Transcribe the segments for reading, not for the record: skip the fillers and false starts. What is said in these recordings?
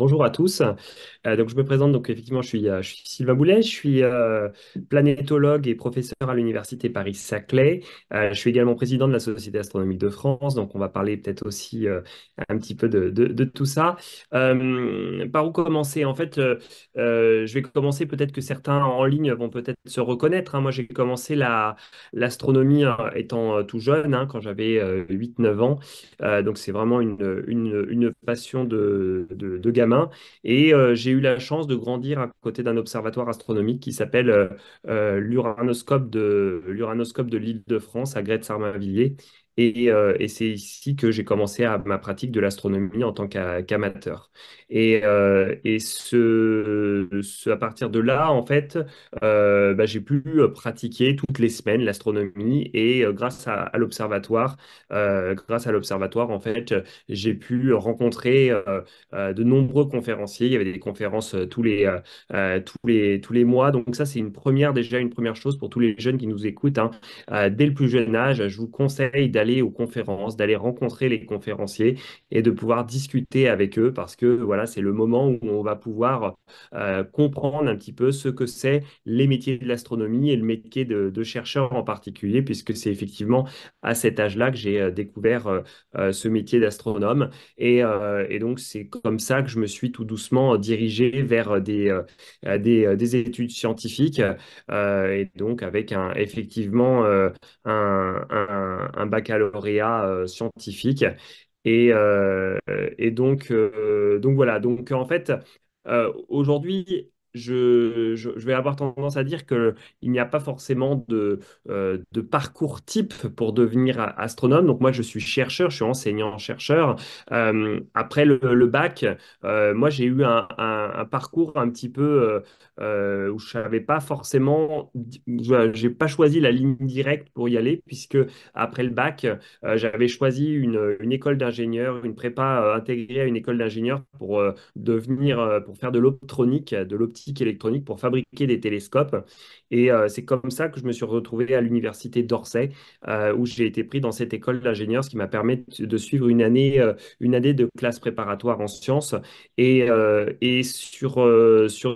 Bonjour à tous. Donc je me présente. Donc effectivement, je suis Sylvain Boulet. Je suis planétologue et professeur à l'université Paris-Saclay. Je suis également président de la Société astronomique de France. Donc on va parler peut-être aussi un petit peu de tout ça. Par où commencer? En fait, je vais commencer. Peut-être que certains en ligne vont peut-être se reconnaître, hein. Moi, j'ai commencé l'astronomie étant tout jeune, hein, quand j'avais 8-9 ans. Donc c'est vraiment une passion de gamin. Et j'ai eu la chance de grandir à côté d'un observatoire astronomique qui s'appelle l'Uranoscope de l'Île-de-France à Gretz-Armavilliers. Et c'est ici que j'ai commencé ma pratique de l'astronomie en tant qu'amateur. À partir de là, en fait, j'ai pu pratiquer toutes les semaines l'astronomie. Et grâce à l'observatoire, en fait, j'ai pu rencontrer de nombreux conférenciers. Il y avait des conférences tous les mois. Donc ça, c'est déjà une première chose pour tous les jeunes qui nous écoutent, hein. Dès le plus jeune âge, je vous conseille d'aller aux conférences, d'aller rencontrer les conférenciers et de pouvoir discuter avec eux parce que voilà, c'est le moment où on va pouvoir comprendre un petit peu ce que c'est les métiers de l'astronomie et le métier de chercheur en particulier, puisque c'est effectivement à cet âge-là que j'ai découvert ce métier d'astronome. Et donc, c'est comme ça que je me suis tout doucement dirigé vers des études scientifiques, et donc avec effectivement un baccalauréat scientifique. Et, euh, donc voilà. Donc en fait, aujourd'hui, je vais avoir tendance à dire qu'il n'y a pas forcément de parcours type pour devenir astronome. Donc moi, je suis chercheur, je suis enseignant-chercheur. Après le bac, moi, j'ai eu un parcours un petit peu où je savais pas forcément, j'ai pas choisi la ligne directe pour y aller, puisque après le bac, j'avais choisi une école d'ingénieur, une prépa intégrée à une école d'ingénieur pour faire de l'optronique, de l'optique électronique, pour fabriquer des télescopes. Et c'est comme ça que je me suis retrouvé à l'université d'Orsay, où j'ai été pris dans cette école d'ingénieur, ce qui m'a permis de suivre une année de classe préparatoire en sciences.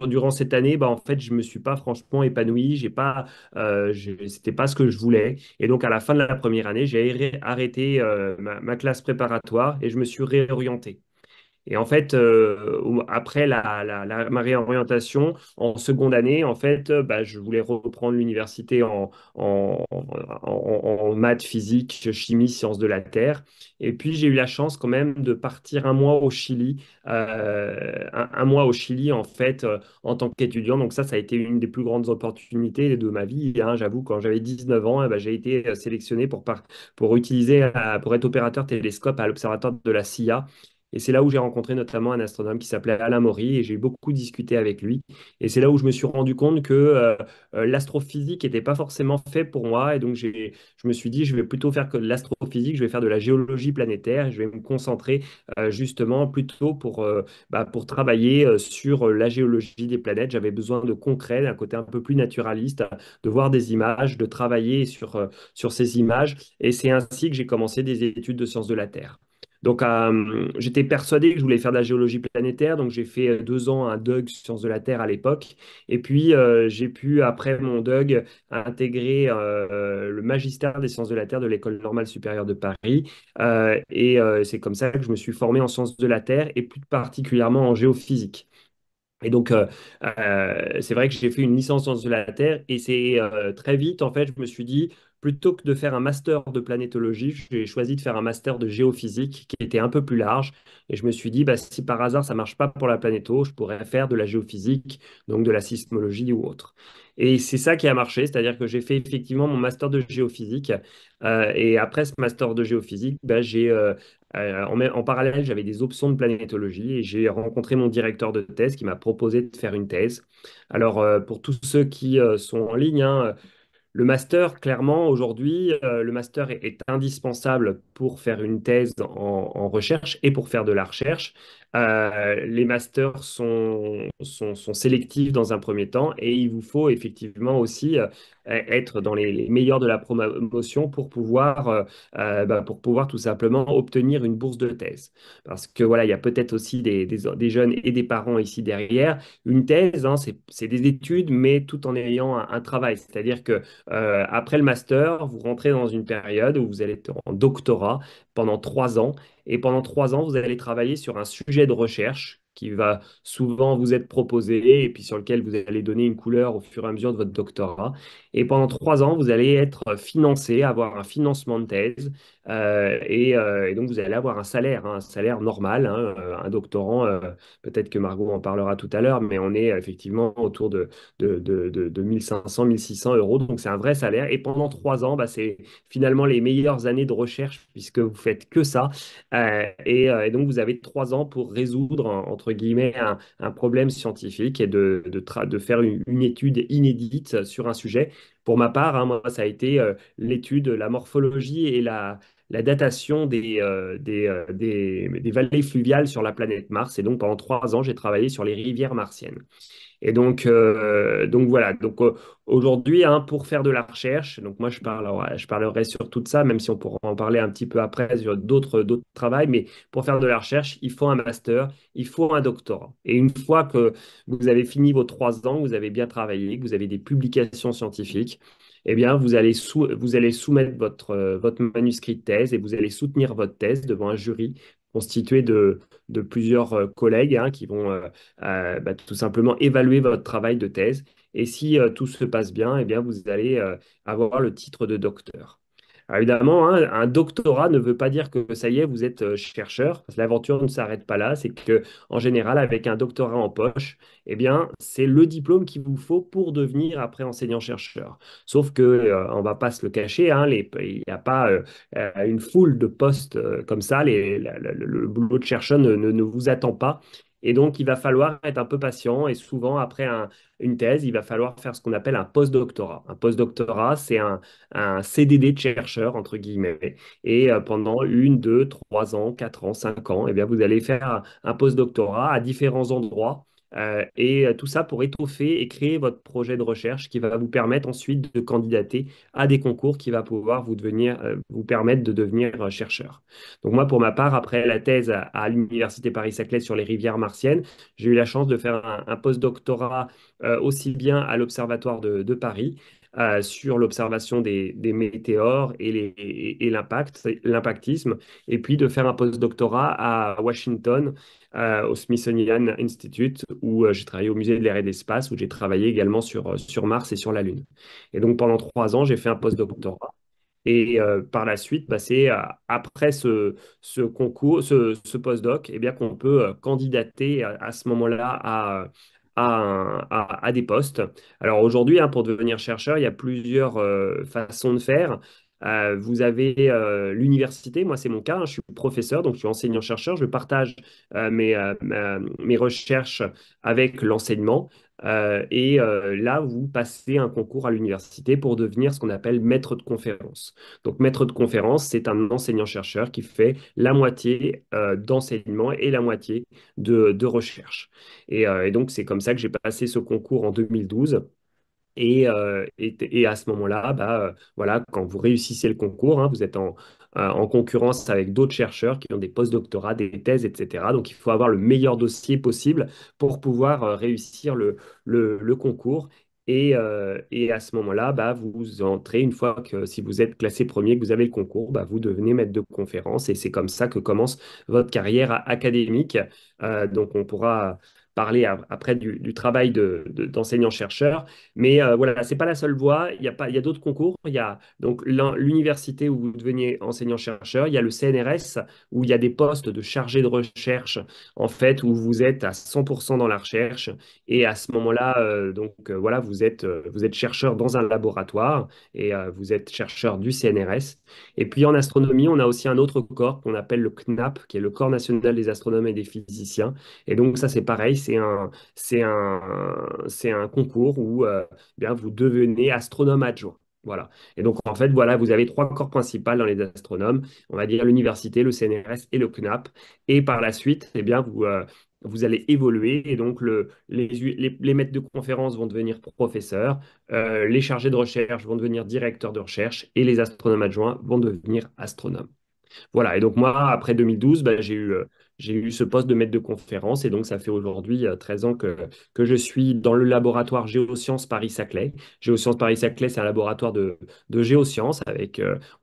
Durant cette année, en fait, je me suis pas franchement épanoui. C'était pas ce que je voulais. Et donc, à la fin de la première année, j'ai arrêté ma classe préparatoire et je me suis réorienté. Et en fait, après ma réorientation en seconde année, en fait, je voulais reprendre l'université en maths, physique, chimie, sciences de la Terre. Et puis, j'ai eu la chance quand même de partir un mois au Chili, un mois au Chili, en fait, en tant qu'étudiant. Donc ça a été une des plus grandes opportunités de ma vie, hein. J'avoue, quand j'avais 19 ans, j'ai été sélectionné pour être opérateur télescope à l'observatoire de la CIA. Et c'est là où j'ai rencontré notamment un astronome qui s'appelait Alain Maury et j'ai beaucoup discuté avec lui. Et c'est là où je me suis rendu compte que l'astrophysique n'était pas forcément fait pour moi. Et donc je me suis dit, je vais plutôt faire que de l'astrophysique, je vais faire de la géologie planétaire et je vais me concentrer justement plutôt pour travailler sur la géologie des planètes. J'avais besoin de concret, d'un côté un peu plus naturaliste, de voir des images, de travailler sur ces images. Et c'est ainsi que j'ai commencé des études de sciences de la Terre. Donc, j'étais persuadé que je voulais faire de la géologie planétaire. Donc, j'ai fait 2 ans un DUG sciences de la Terre à l'époque. Et puis, j'ai pu, après mon DUG, intégrer le magistère des sciences de la Terre de l'École normale supérieure de Paris. C'est comme ça que je me suis formé en sciences de la Terre et plus particulièrement en géophysique. Et donc, c'est vrai que j'ai fait une licence en sciences de la Terre et c'est très vite, en fait, je me suis dit, plutôt que de faire un master de planétologie, j'ai choisi de faire un master de géophysique qui était un peu plus large. Et je me suis dit, si par hasard ça marche pas pour la planéto, je pourrais faire de la géophysique, donc de la sismologie ou autre. Et c'est ça qui a marché, c'est-à-dire que j'ai fait effectivement mon master de géophysique. Et après ce master de géophysique, en parallèle, j'avais des options de planétologie et j'ai rencontré mon directeur de thèse qui m'a proposé de faire une thèse. Alors, pour tous ceux qui sont en ligne, hein, Le master, clairement, aujourd'hui, le master est indispensable pour faire une thèse en recherche et pour faire de la recherche. Les masters sont sélectifs dans un premier temps et il vous faut effectivement aussi être dans les meilleurs de la promotion pour pouvoir tout simplement obtenir une bourse de thèse. Parce que voilà, il y a peut-être aussi des jeunes et des parents ici derrière. Une thèse, hein, c'est des études, mais tout en ayant un travail. C'est-à-dire que après le master, vous rentrez dans une période où vous allez être en doctorat pendant 3 ans. Et pendant 3 ans, vous allez travailler sur un sujet de recherche qui va souvent vous être proposé et puis sur lequel vous allez donner une couleur au fur et à mesure de votre doctorat. Et pendant 3 ans, vous allez être financé, avoir un financement de thèse. Et donc, vous allez avoir un salaire normal, hein, un doctorant. Peut-être que Margot en parlera tout à l'heure, mais on est effectivement autour de 1500, 1600 euros. Donc, c'est un vrai salaire. Et pendant 3 ans, bah, c'est finalement les meilleures années de recherche puisque vous faites que ça. Et donc, vous avez 3 ans pour résoudre, entre guillemets, un problème scientifique et de faire une étude inédite sur un sujet. Pour ma part, hein, moi, ça a été l'étude, la morphologie et la datation des vallées fluviales sur la planète Mars. Et donc, pendant 3 ans, j'ai travaillé sur les rivières martiennes. Et donc voilà. Donc aujourd'hui, hein, pour faire de la recherche, donc moi je parlerai sur tout ça, même si on pourra en parler un petit peu après sur d'autres travails, mais pour faire de la recherche, il faut un master, il faut un doctorat. Et une fois que vous avez fini vos 3 ans, vous avez bien travaillé, que vous avez des publications scientifiques, eh bien vous allez soumettre votre manuscrit de thèse et vous allez soutenir votre thèse devant un jury constitué de plusieurs collègues, hein, qui vont tout simplement évaluer votre travail de thèse. Et si tout se passe bien, eh bien, vous allez avoir le titre de docteur. Alors évidemment, hein, un doctorat ne veut pas dire que ça y est, vous êtes chercheur, parce que l'aventure ne s'arrête pas là. C'est que, en général, avec un doctorat en poche, eh bien, c'est le diplôme qu'il vous faut pour devenir après enseignant-chercheur. Sauf que, on va pas se le cacher, hein, il n'y a pas une foule de postes comme ça. Le boulot de chercheur ne vous attend pas. Et donc, il va falloir être un peu patient. Et souvent, après une thèse, il va falloir faire ce qu'on appelle un postdoctorat. Un postdoctorat, c'est un CDD de chercheur, entre guillemets. Et pendant 1, 2, 3 ans, 4 ans, 5 ans, eh bien, vous allez faire un postdoctorat à différents endroits. Et tout ça pour étoffer et créer votre projet de recherche qui va vous permettre ensuite de candidater à des concours qui va pouvoir vous permettre de devenir chercheur. Donc moi, pour ma part, après la thèse à l'Université Paris-Saclay sur les rivières martiennes, j'ai eu la chance de faire un postdoctorat aussi bien à l'Observatoire de Paris sur l'observation des météores et l'impactisme, et puis de faire un postdoctorat à Washington, au Smithsonian Institute, où j'ai travaillé au Musée de l'air et de l'espace, où j'ai travaillé également sur Mars et sur la Lune. Et donc pendant 3 ans, j'ai fait un postdoctorat. Et par la suite, bah, c'est après ce concours, ce postdoc, eh bien, qu'on peut candidater à ce moment-là à des postes. Alors aujourd'hui, hein, pour devenir chercheur, il y a plusieurs façons de faire. Vous avez l'université, moi c'est mon cas, hein, je suis professeur, donc je suis enseignant-chercheur, je partage mes recherches avec l'enseignement. Là, vous passez un concours à l'université pour devenir ce qu'on appelle maître de conférence. Donc, maître de conférence, c'est un enseignant-chercheur qui fait la moitié d'enseignement et la moitié de recherche. Et donc, c'est comme ça que j'ai passé ce concours en 2012. Et à ce moment-là, voilà, quand vous réussissez le concours, hein, vous êtes en concurrence avec d'autres chercheurs qui ont des post-doctorats, des thèses, etc. Donc, il faut avoir le meilleur dossier possible pour pouvoir réussir le concours. Et à ce moment-là, vous entrez, une fois que si vous êtes classé premier, que vous avez le concours, vous devenez maître de conférence. Et c'est comme ça que commence votre carrière académique. Donc, on pourra parler après du travail d'enseignant-chercheur. Mais voilà, c'est pas la seule voie. Il y a d'autres concours. Il y a donc l'université où vous devenez enseignant-chercheur. Il y a le CNRS où il y a des postes de chargé de recherche, en fait, où vous êtes à 100% dans la recherche. Et à ce moment-là, voilà, vous êtes chercheur dans un laboratoire et vous êtes chercheur du CNRS. Et puis en astronomie, on a aussi un autre corps qu'on appelle le CNAP, qui est le Corps national des astronomes et des physiciens. Et donc ça, c'est pareil, c'est un concours où bien, vous devenez astronome adjoint. Voilà. Et donc, en fait, voilà, vous avez trois corps principaux dans les astronomes. On va dire l'université, le CNRS et le CNAP. Et par la suite, eh bien, vous allez évoluer. Et donc, les maîtres de conférences vont devenir professeurs. Les chargés de recherche vont devenir directeurs de recherche. Et les astronomes adjoints vont devenir astronomes. Voilà, et donc moi, après 2012, bah, j'ai eu ce poste de maître de conférence, et donc ça fait aujourd'hui 13 ans que je suis dans le laboratoire Géosciences Paris-Saclay. Géosciences Paris-Saclay, c'est un laboratoire de géosciences,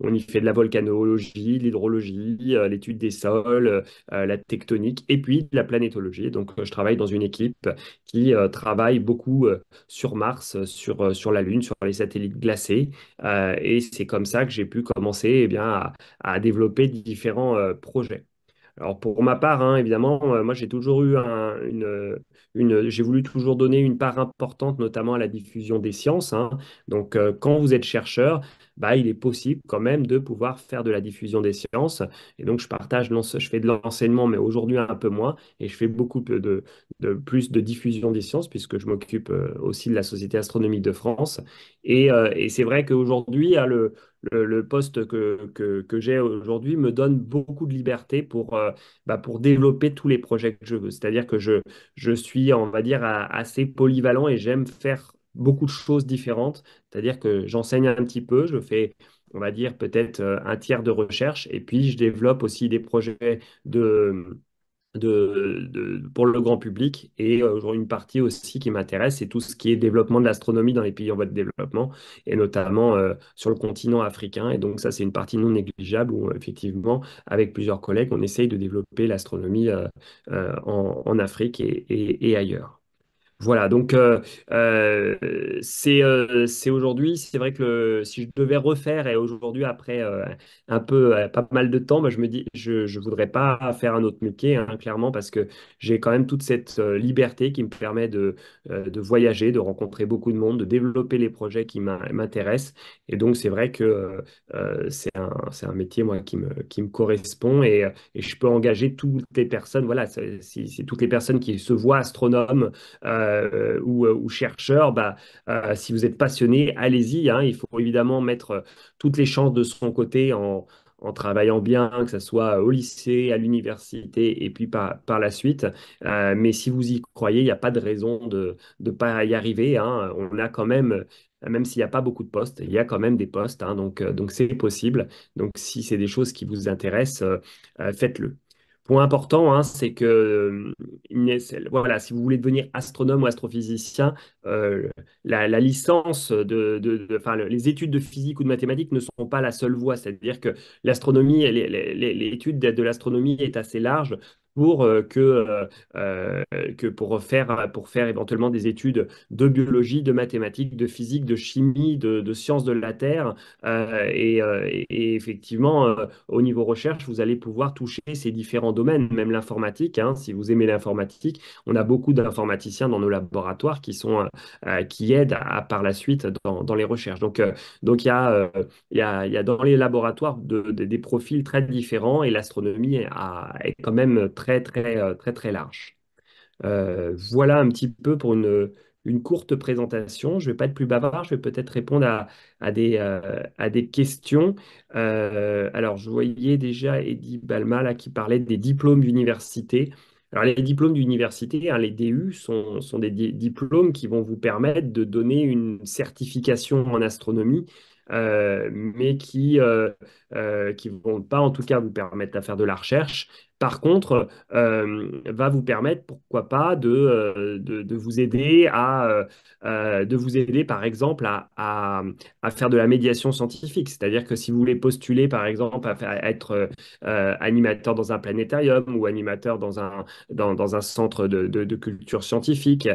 on y fait de la volcanologie, de l'hydrologie, l'étude des sols, la tectonique, et puis de la planétologie. Donc je travaille dans une équipe qui travaille beaucoup sur Mars, sur la Lune, sur les satellites glacés, et c'est comme ça que j'ai pu commencer eh bien, à développer différents projets. Alors pour ma part, hein, évidemment, moi j'ai toujours eu j'ai voulu toujours donner une part importante, notamment à la diffusion des sciences, hein. Donc quand vous êtes chercheur, bah, il est possible quand même de pouvoir faire de la diffusion des sciences. Et donc je partage, je fais de l'enseignement, mais aujourd'hui un peu moins, et je fais beaucoup de plus de diffusion des sciences, puisque je m'occupe aussi de la Société astronomique de France. Et c'est vrai qu'aujourd'hui, hein, le poste que j'ai aujourd'hui me donne beaucoup de liberté pour développer tous les projets que je veux. C'est-à-dire que je suis, on va dire, assez polyvalent et j'aime faire beaucoup de choses différentes. C'est-à-dire que j'enseigne un petit peu, je fais, on va dire, peut-être un tiers de recherche et puis je développe aussi des projets de pour le grand public. Et une partie aussi qui m'intéresse, c'est tout ce qui est développement de l'astronomie dans les pays en voie de développement, et notamment sur le continent africain. Et donc ça, c'est une partie non négligeable où, effectivement, avec plusieurs collègues, on essaye de développer l'astronomie en Afrique et ailleurs. Voilà, donc c'est aujourd'hui, c'est vrai que si je devais refaire, et aujourd'hui après un peu pas mal de temps, bah, je me dis je voudrais pas faire un autre métier, hein, clairement, parce que j'ai quand même toute cette liberté qui me permet de voyager, de rencontrer beaucoup de monde, de développer les projets qui m'intéressent. Et donc c'est vrai que c'est un métier moi qui me correspond, et je peux engager toutes les personnes. Voilà, c'est toutes les personnes qui se voient astronomes ou chercheur, bah, si vous êtes passionné, allez-y, hein. Il faut évidemment mettre toutes les chances de son côté en travaillant bien, que ce soit au lycée, à l'université et puis par la suite. Mais si vous y croyez, il n'y a pas de raison de ne pas y arriver, hein. On a quand même, même s'il n'y a pas beaucoup de postes, il y a quand même des postes, hein. Donc c'est possible. Donc si c'est des choses qui vous intéressent, faites-le. Point important, hein, c'est que voilà, si vous voulez devenir astronome ou astrophysicien, euh, la licence enfin, les études de physique ou de mathématiques ne sont pas la seule voie. C'est-à-dire que l'astronomie, l'étude de l'astronomie est assez large pour que pour faire éventuellement des études de biologie, de mathématiques, de physique, de chimie, de sciences de la Terre. Et effectivement, au niveau recherche, vous allez pouvoir toucher ces différents domaines, même l'informatique, hein. Si vous aimez l'informatique, on a beaucoup d'informaticiens dans nos laboratoires qui aident par la suite dans les recherches. Donc il y a dans les laboratoires des profils très différents, et l'astronomie est quand même très large. Voilà un petit peu pour une courte présentation. Je ne vais pas être plus bavard, je vais peut-être répondre à des questions. Alors, je voyais déjà Eddie Balma là, qui parlait des diplômes d'université. Alors, les diplômes d'université, hein, les DU, sont des diplômes qui vont vous permettre de donner une certification en astronomie, mais qui vont pas, en tout cas, vous permettre de faire de la recherche. Par contre, va vous permettre, pourquoi pas, de vous aider de vous aider, par exemple, à faire de la médiation scientifique. C'est-à-dire que si vous voulez postuler, par exemple, à être animateur dans un planétarium ou animateur dans un centre de culture scientifique,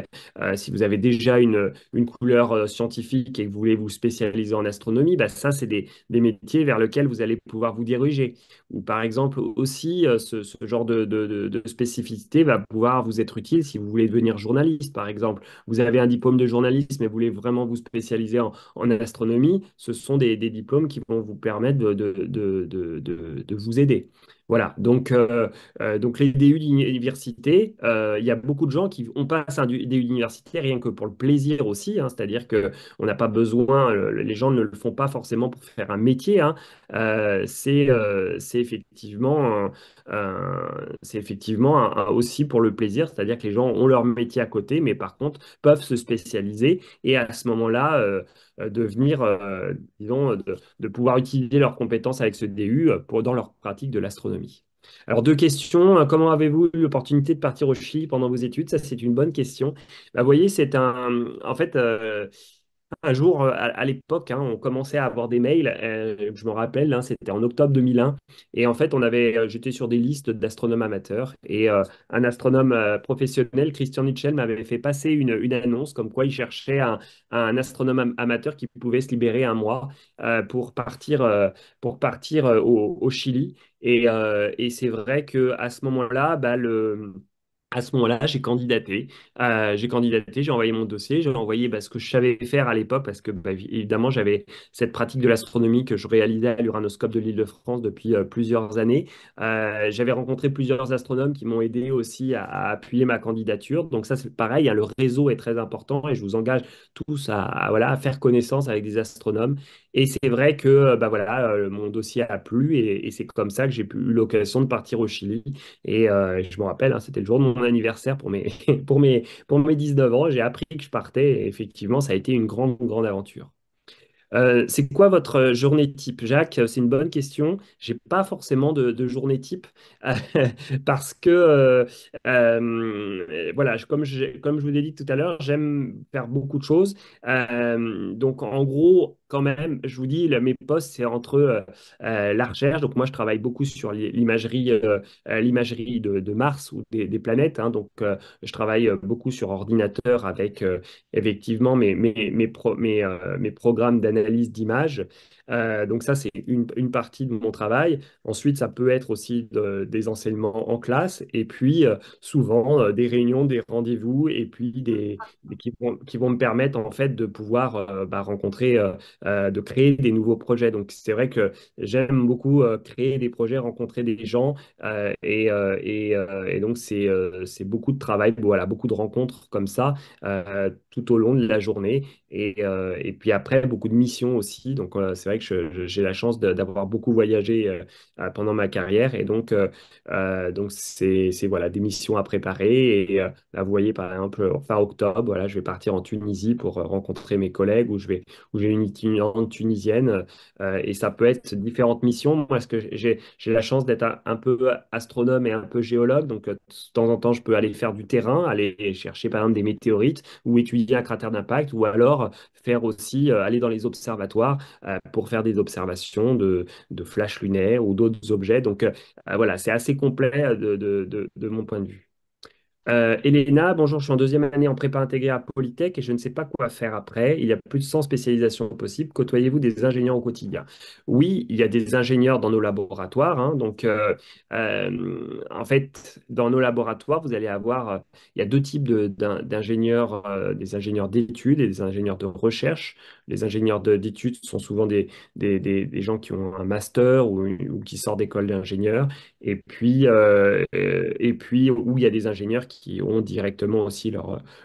si vous avez déjà une couleur scientifique et que vous voulez vous spécialiser en astronomie, bah, ça, c'est des métiers vers lesquels vous allez pouvoir vous diriger. Ou par exemple aussi, ce genre de spécificité va pouvoir vous être utile si vous voulez devenir journaliste, par exemple. Vous avez un diplôme de journalisme et vous voulez vraiment vous spécialiser en astronomie, ce sont des diplômes qui vont vous permettre de vous aider. Voilà, donc les DU d'université, il y a beaucoup de gens qui on passe un DU d'université rien que pour le plaisir aussi, hein, c'est-à-dire que on n'a pas besoin, les gens ne le font pas forcément pour faire un métier, hein. C'est effectivement, c'est effectivement aussi pour le plaisir, c'est-à-dire que les gens ont leur métier à côté, mais par contre peuvent se spécialiser et à ce moment-là devenir, disons, de pouvoir utiliser leurs compétences avec ce DU dans leur pratique de l'astronomie. Alors, deux questions. Comment avez-vous eu l'opportunité de partir au Chili pendant vos études? Ça, c'est une bonne question. Bah, vous voyez, en fait, un jour, à l'époque, hein, on commençait à avoir des mails. Je me rappelle, hein, c'était en octobre 2001. Et en fait, j'étais sur des listes d'astronomes amateurs. Et un astronome professionnel, Christian Mitchell, m'avait fait passer une annonce comme quoi il cherchait un astronome amateur qui pouvait se libérer un mois pour partir au Chili. Et c'est vrai que à ce moment-là, à ce moment-là, j'ai candidaté. J'ai envoyé mon dossier, j'ai envoyé ce que je savais faire à l'époque, parce que évidemment, j'avais cette pratique de l'astronomie que je réalisais à l'Uranoscope de l'Île-de-France depuis plusieurs années. J'avais rencontré plusieurs astronomes qui m'ont aidé aussi à appuyer ma candidature. Donc ça, c'est pareil, hein, le réseau est très important et je vous engage tous voilà, à faire connaissance avec des astronomes. Et c'est vrai que voilà, mon dossier a plu et c'est comme ça que j'ai eu l'occasion de partir au Chili. Et je me rappelle, hein, c'était le jour de mon anniversaire pour mes 19 ans. J'ai appris que je partais et effectivement, ça a été une grande aventure. C'est quoi votre journée type? Jacques, c'est une bonne question. J'ai pas forcément de journée type euh, parce que voilà, comme je vous ai dit tout à l'heure, j'aime faire beaucoup de choses. Donc en gros, quand même, je vous dis, mes postes, c'est entre la recherche. Donc moi, je travaille beaucoup sur l'imagerie de Mars ou des planètes, hein. Donc je travaille beaucoup sur ordinateur avec effectivement mes programmes d'analyse d'images. Donc ça, c'est une partie de mon travail. Ensuite, ça peut être aussi des enseignements en classe et puis souvent des réunions, des rendez-vous et puis qui vont me permettre en fait de pouvoir rencontrer, de créer des nouveaux projets. Donc c'est vrai que j'aime beaucoup créer des projets, rencontrer des gens et donc c'est beaucoup de travail, voilà, beaucoup de rencontres comme ça tout au long de la journée. Et puis après, beaucoup de missions aussi. Donc, c'est vrai que j'ai la chance d'avoir beaucoup voyagé pendant ma carrière. Et donc voilà, des missions à préparer. Et là, vous voyez, par exemple, fin octobre, voilà, je vais partir en Tunisie pour rencontrer mes collègues où j'ai une itinérante tunisienne. Et ça peut être différentes missions. Moi, parce que j'ai la chance d'être un peu astronome et un peu géologue. Donc, de temps en temps, je peux aller faire du terrain, aller chercher, par exemple, des météorites ou étudier un cratère d'impact, ou alors faire aussi, aller dans les observatoires pour faire des observations de flashs lunaires ou d'autres objets. Donc voilà, c'est assez complet de mon point de vue. Elena, bonjour, je suis en deuxième année en prépa intégrée à Polytech et je ne sais pas quoi faire après. Il y a plus de 100 spécialisations possibles. Côtoyez-vous des ingénieurs au quotidien? Oui, il y a des ingénieurs dans nos laboratoires, hein. Donc, en fait, dans nos laboratoires, vous allez avoir, il y a deux types d'ingénieurs, des ingénieurs d'études et des ingénieurs de recherche. Les ingénieurs d'études sont souvent des gens qui ont un master ou qui sortent d'école d'ingénieurs. Et puis, où il y a des ingénieurs qui ont directement aussi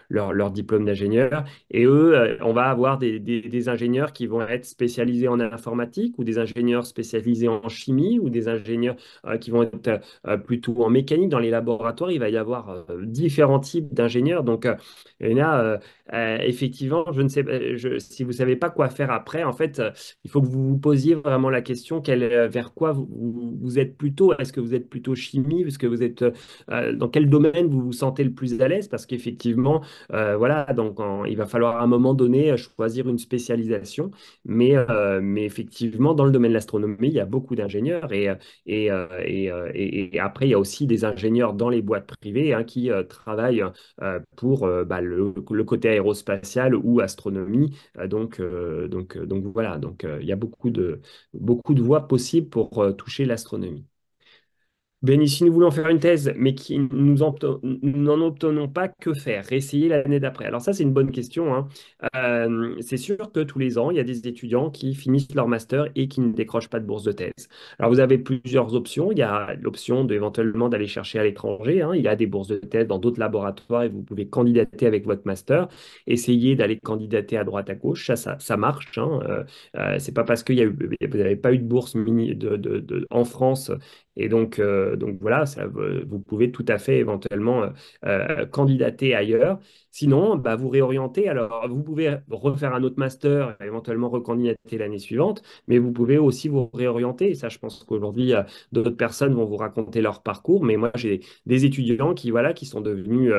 leur diplôme d'ingénieur. Et eux, on va avoir des ingénieurs qui vont être spécialisés en informatique ou des ingénieurs spécialisés en chimie ou des ingénieurs qui vont être plutôt en mécanique. Dans les laboratoires, il va y avoir différents types d'ingénieurs. Donc, il y en a, effectivement, je ne sais pas, si vous ne savez pas quoi faire après, en fait, il faut que vous vous posiez vraiment la question vers quoi vous êtes plutôt. Est-ce que vous êtes plutôt chimie? Est-ce que vous êtes dans quel domaine vous vous sentez le plus à l'aise? Parce qu'effectivement, voilà, donc il va falloir à un moment donné choisir une spécialisation. Mais effectivement, dans le domaine de l'astronomie, il y a beaucoup d'ingénieurs et après, il y a aussi des ingénieurs dans les boîtes privées, hein, qui travaillent pour le côté aérospatial ou astronomie. Donc voilà, donc il y a beaucoup de voies possibles pour toucher l'astronomie. Benny, si nous voulons faire une thèse, mais qui nous n'en obtenons pas, que faire? Réessayer l'année d'après. Alors ça, c'est une bonne question, hein. C'est sûr que tous les ans, il y a des étudiants qui finissent leur master et qui ne décrochent pas de bourse de thèse. Alors vous avez plusieurs options. Il y a l'option éventuellement d'aller chercher à l'étranger, hein. Il y a des bourses de thèse dans d'autres laboratoires et vous pouvez candidater avec votre master. Essayer d'aller candidater à droite à gauche, ça marche, hein. C'est pas parce vous n'avez pas eu de bourse en France et donc voilà, vous pouvez tout à fait éventuellement candidater ailleurs. Sinon, bah, vous réorientez. Alors, vous pouvez refaire un autre master, éventuellement recandidater l'année suivante, mais vous pouvez aussi vous réorienter. Et ça, je pense qu'aujourd'hui, d'autres personnes vont vous raconter leur parcours. Mais moi, j'ai des étudiants qui, voilà, qui sont devenus,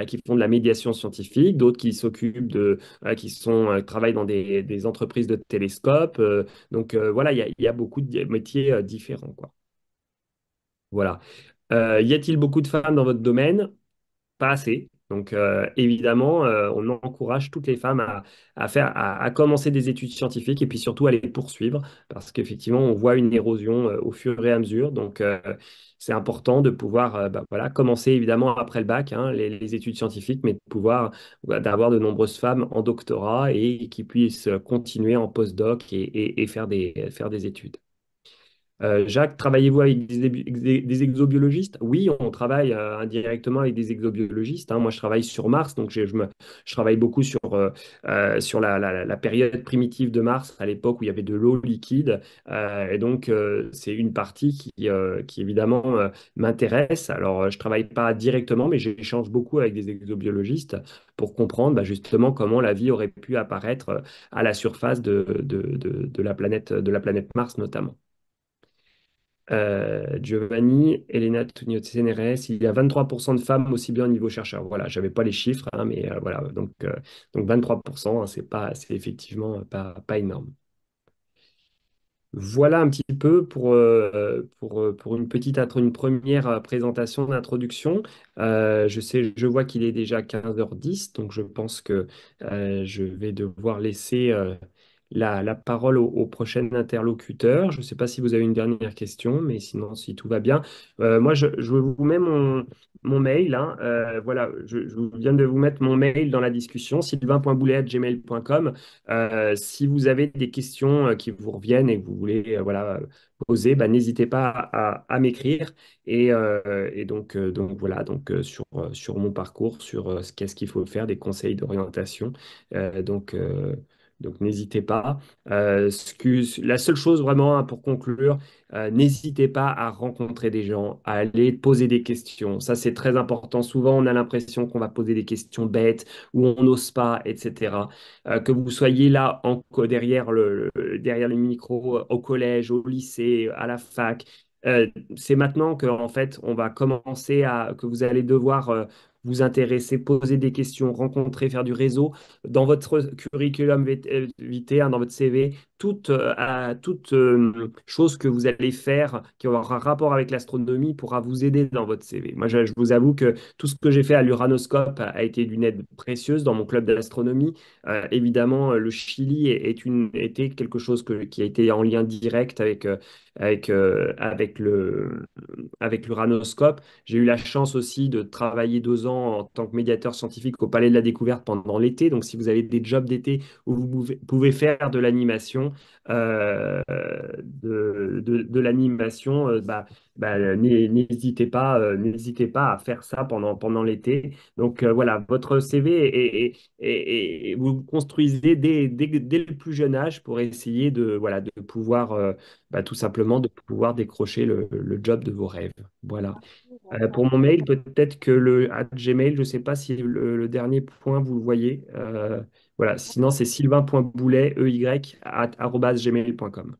qui font de la médiation scientifique, d'autres qui s'occupent travaillent dans des entreprises de télescopes. Voilà, il y a beaucoup de métiers différents, quoi. Voilà. Y a-t-il beaucoup de femmes dans votre domaine? Pas assez. Donc, évidemment, on encourage toutes les femmes à commencer des études scientifiques et puis surtout à les poursuivre parce qu'effectivement, on voit une érosion au fur et à mesure. Donc, c'est important de pouvoir bah, voilà, commencer évidemment après le bac, hein, les études scientifiques, mais de pouvoir d'avoir de nombreuses femmes en doctorat et qui puissent continuer en postdoc et faire des études. Jacques, travaillez-vous avec des exobiologistes? Oui, on travaille indirectement avec des exobiologistes, hein. Moi, je travaille sur Mars, donc je travaille beaucoup sur la période primitive de Mars, à l'époque où il y avait de l'eau liquide. Et donc, c'est une partie qui évidemment, m'intéresse. Alors, je travaille pas directement, mais j'échange beaucoup avec des exobiologistes pour comprendre bah, justement comment la vie aurait pu apparaître à la surface de la planète Mars, notamment. Giovanni, Elena Tugnot-Ceneres, il y a 23% de femmes aussi bien au niveau chercheur. Voilà, j'avais pas les chiffres, hein, mais voilà, donc 23%, hein, c'est effectivement pas énorme. Voilà un petit peu pour une première présentation d'introduction. Je vois qu'il est déjà 15h10, donc je pense que je vais devoir laisser la parole au prochain interlocuteur. Je ne sais pas si vous avez une dernière question, mais sinon, si tout va bien. Moi, je vous mets mon mail, hein. Voilà, je viens de vous mettre mon mail dans la discussion, sylvain.boulet@gmail.com. Si vous avez des questions qui vous reviennent et que vous voulez voilà, poser, bah, n'hésitez pas à m'écrire. Donc voilà, sur mon parcours, sur qu'est-ce qu'il faut faire, des conseils d'orientation. Euh, donc, euh, donc n'hésitez pas. La seule chose vraiment hein, pour conclure, n'hésitez pas à rencontrer des gens, à aller poser des questions. Ça, c'est très important. Souvent, on a l'impression qu'on va poser des questions bêtes ou on n'ose pas, etc. Que vous soyez là derrière le micro, au collège, au lycée, à la fac. C'est maintenant que en fait, on va que vous allez devoir vous intéresser, poser des questions, rencontrer, faire du réseau dans votre curriculum vitae, hein, dans votre CV, toute chose que vous allez faire qui aura un rapport avec l'astronomie pourra vous aider dans votre CV. Moi, je vous avoue que tout ce que j'ai fait à l'Uranoscope a été d'une aide précieuse dans mon club d'astronomie. Évidemment, le Chili était quelque chose qui a été en lien direct avec l'Uranoscope. J'ai eu la chance aussi de travailler 2 ans en tant que médiateur scientifique au Palais de la Découverte pendant l'été. Donc, si vous avez des jobs d'été où vous pouvez faire de l'animation, de l'animation, n'hésitez pas à faire ça pendant l'été. Donc, voilà, votre CV et vous le construisez dès le plus jeune âge pour essayer voilà, de pouvoir tout simplement de pouvoir décrocher le job de vos rêves. Voilà. Pour mon mail, peut-être que le @gmail, je ne sais pas si le dernier point, vous le voyez. Voilà. Sinon, c'est sylvain.boulet, EY, @gmail.com.